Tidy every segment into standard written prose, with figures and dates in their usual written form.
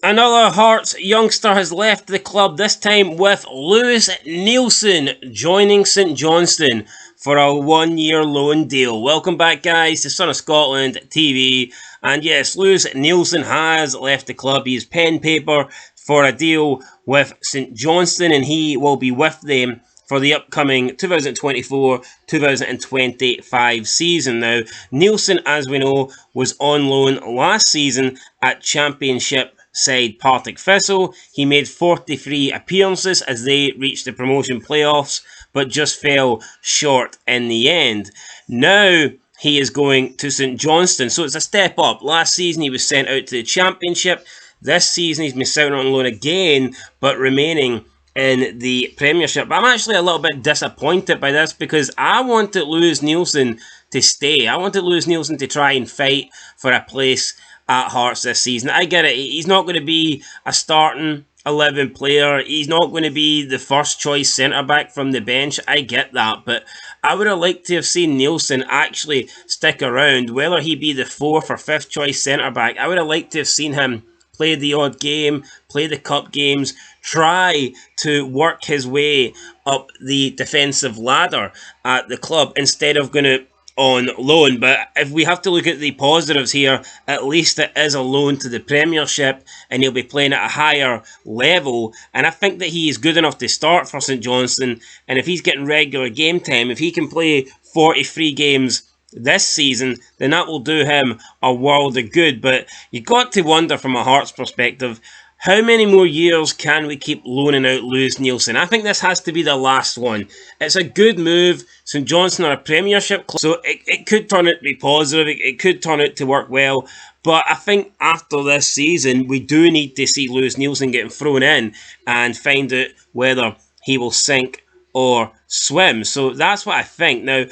Another Hearts youngster has left the club, this time with Lewis Neilson joining St Johnstone for a one-year loan deal. Welcome back, guys, to Son of Scotland TV. And yes, Lewis Neilson has left the club. He has pen paper for a deal with St Johnstone, and he will be with them for the upcoming 2024-2025 season. Now, Neilson, as we know, was on loan last season at Championship side Partick Thistle. He made 43 appearances as they reached the promotion playoffs, but just fell short in the end. Now he is going to St Johnstone, so it's a step up. Last season he was sent out to the Championship. This season he's been sent on loan again, but remaining in the Premiership. But I'm actually a little bit disappointed by this because I wanted Lewis Neilson to stay. I wanted Lewis Neilson to try and fight for a place at Hearts this season. I get it. He's not going to be a starting 11 player. He's not going to be the first choice centre-back from the bench. I get that. But I would have liked to have seen Neilson actually stick around. Whether he be the fourth or fifth choice centre-back, I would have liked to have seen him play the odd game, play the cup games, try to work his way up the defensive ladder at the club instead of going to on loan. But if we have to look at the positives here, at least it is a loan to the Premiership and he'll be playing at a higher level, and I think that he is good enough to start for St Johnstone. And if he's getting regular game time, if he can play 43 games this season, then that will do him a world of good. But you got to wonder from a Hearts perspective, how many more years can we keep loaning out Lewis Neilson? I think this has to be the last one. It's a good move. St Johnstone are a Premiership club, so it could turn out to be positive. It could turn out to work well. But I think after this season, we do need to see Lewis Neilson getting thrown in and find out whether he will sink or swim. So that's what I think. Now,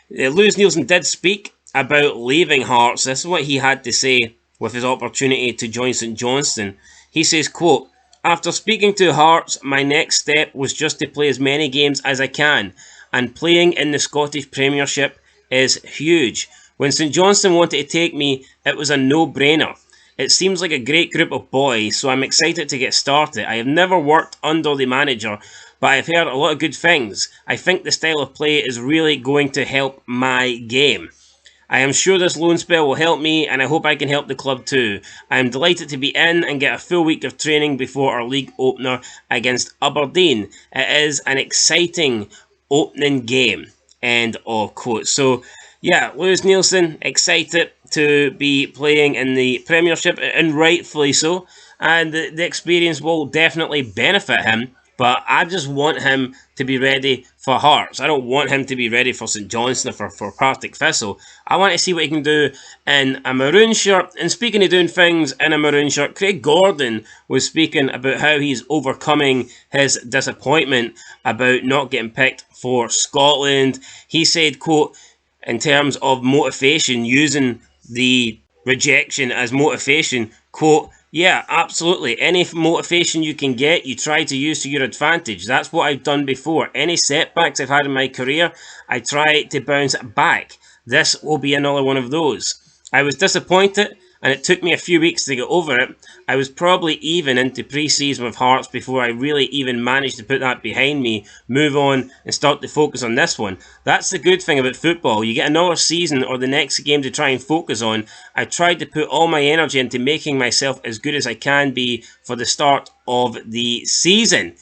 Lewis Neilson did speak about leaving Hearts. This is what he had to say with his opportunity to join St Johnstone. He says, quote, "After speaking to Hearts, my next step was just to play as many games as I can, and playing in the Scottish Premiership is huge. When St Johnstone wanted to take me, it was a no-brainer. It seems like a great group of boys, so I'm excited to get started. I have never worked under the manager, but I've heard a lot of good things. I think the style of play is really going to help my game. I am sure this loan spell will help me, and I hope I can help the club too. I am delighted to be in and get a full week of training before our league opener against Aberdeen. It is an exciting opening game." End of quote. So, yeah, Lewis Neilson excited to be playing in the Premiership, and rightfully so. And the experience will definitely benefit him. But I just want him to be ready for Hearts. I don't want him to be ready for St Johnstone or for Partick Thistle. I want to see what he can do in a maroon shirt. And speaking of doing things in a maroon shirt, Craig Gordon was speaking about how he's overcoming his disappointment about not getting picked for Scotland. He said, quote, in terms of motivation, using the rejection as motivation, quote, "Yeah, absolutely. Any motivation you can get, you try to use to your advantage. That's what I've done before. Any setbacks I've had in my career, I try to bounce back. This will be another one of those. I was disappointed, and it took me a few weeks to get over it. I was probably even into pre-season with Hearts before I really even managed to put that behind me, move on, and start to focus on this one. That's the good thing about football. You get another season or the next game to try and focus on. I tried to put all my energy into making myself as good as I can be for the start of the season."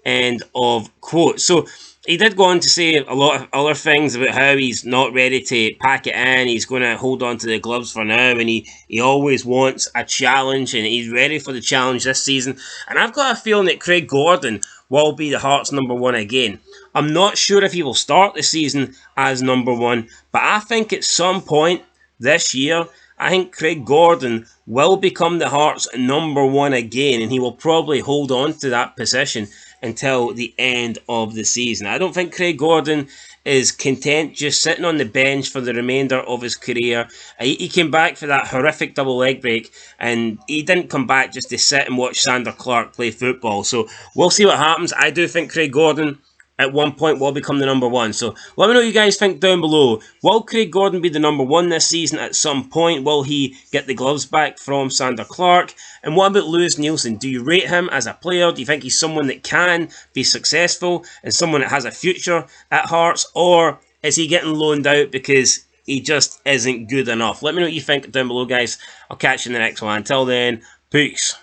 End of quote. So he did go on to say a lot of other things about how he's not ready to pack it in. He's going to hold on to the gloves for now, and he always wants a challenge, and he's ready for the challenge this season. And I've got a feeling that Craig Gordon will be the Hearts number one again. I'm not sure if he will start the season as number one, but I think at some point this year, I think Craig Gordon will become the Hearts number one again, and he will probably hold on to that position until the end of the season. I don't think Craig Gordon is content just sitting on the bench for the remainder of his career. He came back for that horrific double leg break, and he didn't come back just to sit and watch Sander Clark play football. So we'll see what happens. I do think Craig Gordon at one point will become the number one. So let me know what you guys think down below. Will Craig Gordon be the number one this season at some point? Will he get the gloves back from Sander Clark? And what about Lewis Neilson? Do you rate him as a player? Do you think he's someone that can be successful and someone that has a future at Hearts? Or is he getting loaned out because he just isn't good enough? Let me know what you think down below, guys. I'll catch you in the next one. Until then, peace.